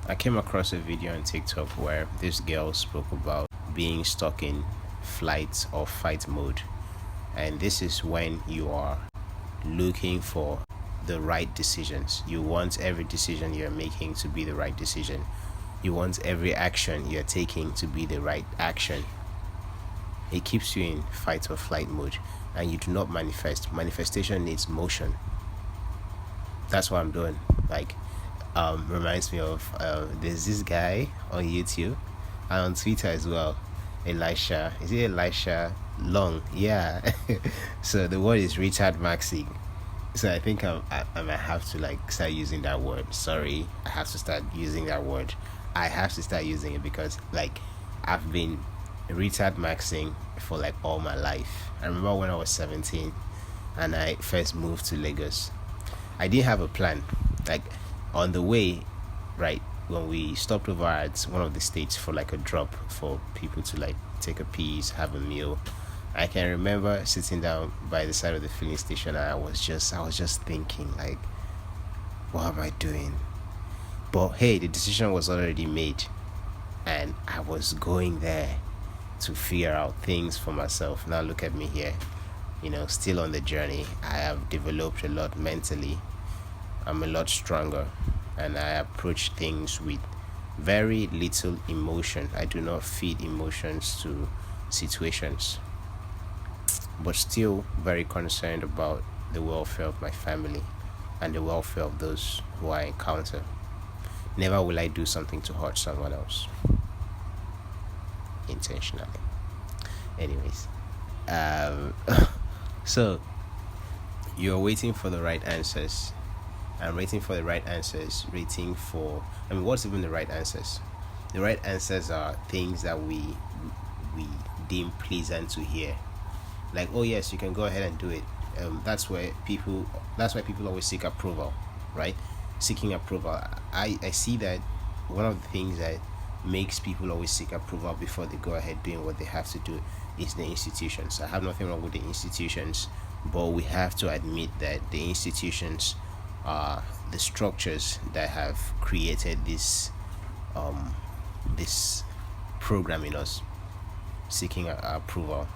I came across a video on TikTok where this girl spoke about being stuck in flight or fight mode. And this is when you are looking for the right decisions. You want every decision you're making to be the right decision. You want every action you're taking to be the right action. It keeps you in fight or flight mode, and you do not manifest. Manifestation needs motion. That's what I'm doing. Reminds me of there's this guy on YouTube and on Twitter as well. Elisha, is it Elisha Long? Yeah. So the word is Richard Maxey. So I think I might have to start using that word. Sorry, I have to start using that word. I have to start using it because I've been Richard Maxing for all my life. I remember when I was 17 and I first moved to Lagos. I didn't have a plan. On the way, right, when we stopped over at one of the states for a drop for people to take a piece, have a meal, I can remember sitting down by the side of the filling station, and I was just thinking what am I doing? But hey, the decision was already made, and I was going there to figure out things for myself. Now look at me here, still on the journey. I have developed a lot mentally. I'm a lot stronger, and I approach things with very little emotion. I do not feed emotions to situations, but still very concerned about the welfare of my family and the welfare of those who I encounter. Never will I do something to hurt someone else intentionally. Anyways, so you're waiting for the right answers. I'm waiting for the right answers, what's even the right answers? The right answers are things that we deem pleasant to hear. Oh yes, you can go ahead and do it. That's why people always seek approval, right? Seeking approval. I see that one of the things that makes people always seek approval before they go ahead doing what they have to do is the institutions. I have nothing wrong with the institutions, but we have to admit that the institutions are the structures that have created this program in us, seeking approval.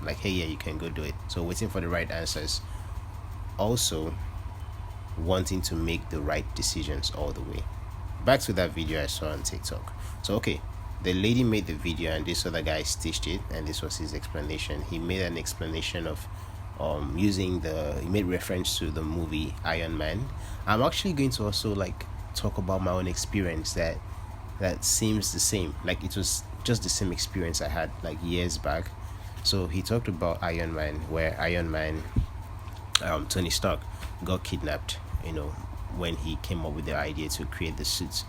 Hey, yeah, you can go do it. So waiting for the right answers. Also, wanting to make the right decisions all the way. Back to that video I saw on TikTok. So okay, the lady made the video and this other guy stitched it, and this was his explanation. He made an explanation of he made reference to the movie Iron Man. I'm actually going to also talk about my own experience that seems the same. It was just the same experience I had years back. So he talked about Iron Man, where Iron Man, Tony Stark, got kidnapped. When he came up with the idea to create the suits,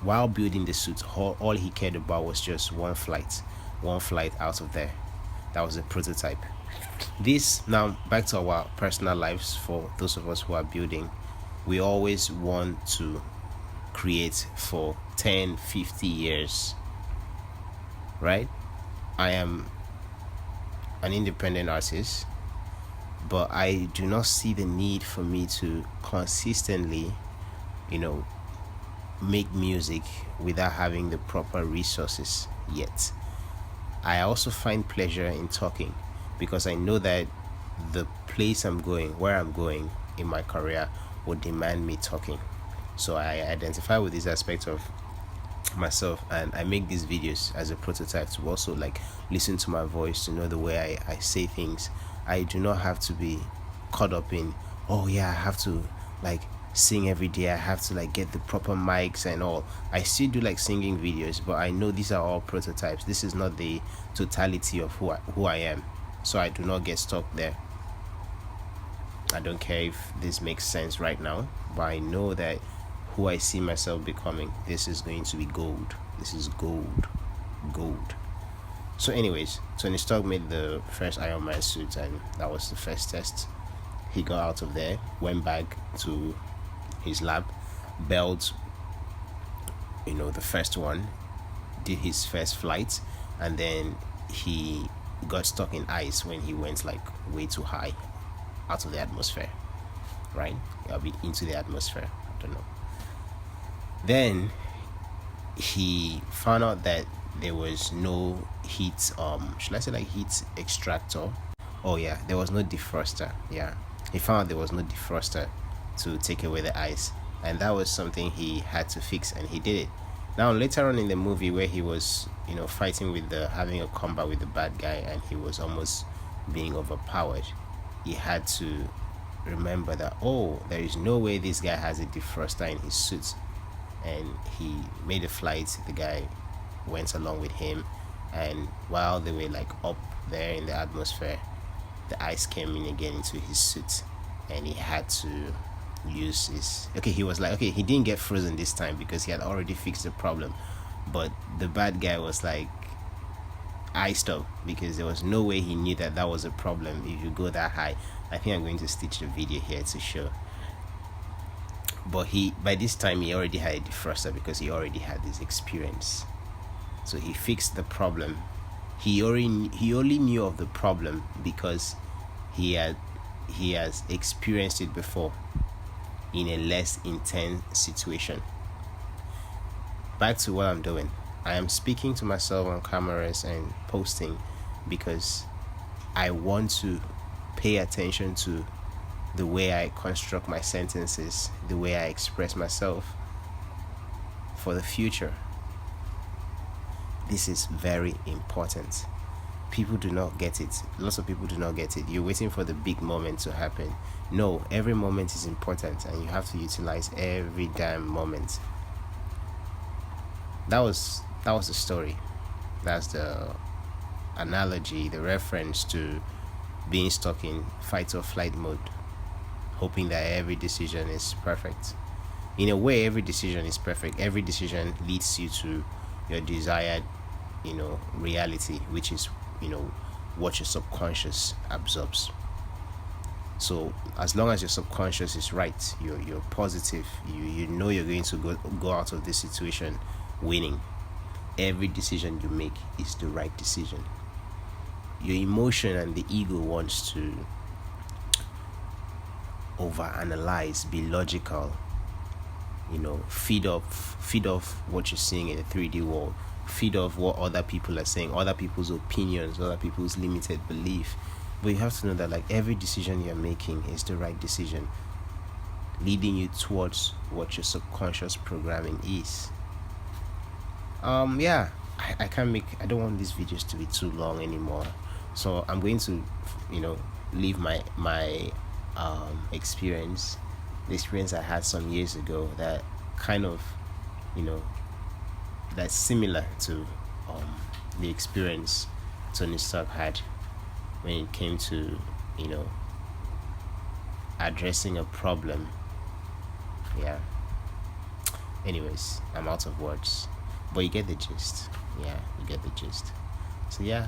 while building the suits, all he cared about was just one flight out of there. That was a prototype. This, now back to our personal lives. For those of us who are building, we always want to create for 10-50 years, right? I am an independent artist, but I do not see the need for me to consistently make music without having the proper resources yet. I also find pleasure in talking because I know that the place I'm going, where I'm going in my career, would demand me talking. So I identify with this aspect of myself, and I make these videos as a prototype to also listen to my voice, to know the way I say things. I do not have to be caught up in, oh yeah, I have to sing every day, I have to get the proper mics and all. I still do singing videos, but I know these are all prototypes. This is not the totality of who I am. So I do not get stuck there. I don't care if this makes sense right now, but I know that who I see myself becoming, this is going to be gold. This is gold. So anyways, Tony Stark made the first Iron Man suit, and that was the first test. He got out of there, went back to his lab, built the first one, did his first flight, and then he got stuck in ice when he went way too high out of the atmosphere, right? I'll be into the atmosphere, I don't know. Then he found out that there was no heat, should I say like heat extractor? Oh yeah, there was no defroster. Yeah, he found out there was no defroster to take away the ice, and that was something he had to fix, and he did it. Now later on in the movie, where he was, fighting with the having a combat with the bad guy, and he was almost being overpowered, he had to remember that, oh, there is no way this guy has a defroster in his suit, and he made a flight. The guy went along with him, and while they were like up there in the atmosphere, the ice came in again into his suit, and he had to use his, okay, he was like, okay, he didn't get frozen this time because he had already fixed the problem, but the bad guy was like iced up because there was no way he knew that that was a problem if you go that high. I think I'm going to stitch the video here to show, but he, by this time, he already had a defroster because he already had this experience. So he fixed the problem. He only knew of the problem because he has experienced it before in a less intense situation. Back to what I'm doing. I am speaking to myself on cameras and posting because I want to pay attention to the way I construct my sentences, the way I express myself for the future. This is very important. People do not get it. Lots of people do not get it. You're waiting for the big moment to happen. No, every moment is important, and you have to utilize every damn moment. That was the story. That's the analogy, the reference to being stuck in fight or flight mode, hoping that every decision is perfect. In a way, every decision is perfect. Every decision leads you to your desired, reality, which is, what your subconscious absorbs. So as long as your subconscious is right, you're positive, you know you're going to go out of this situation winning. Every decision you make is the right decision. Your emotion and the ego wants to overanalyze, be logical, feed off what you're seeing in the 3D world, feed off what other people are saying, other people's opinions, other people's limited belief. But you have to know that like every decision you're making is the right decision, leading you towards what your subconscious programming is. Yeah, I don't want these videos to be too long anymore, so I'm going to leave my experience, the experience I had some years ago, that kind of that's similar to the experience Tony Stark had when it came to addressing a problem. Yeah, anyways, I'm out of words, but you get the gist. Yeah, you get the gist. So yeah,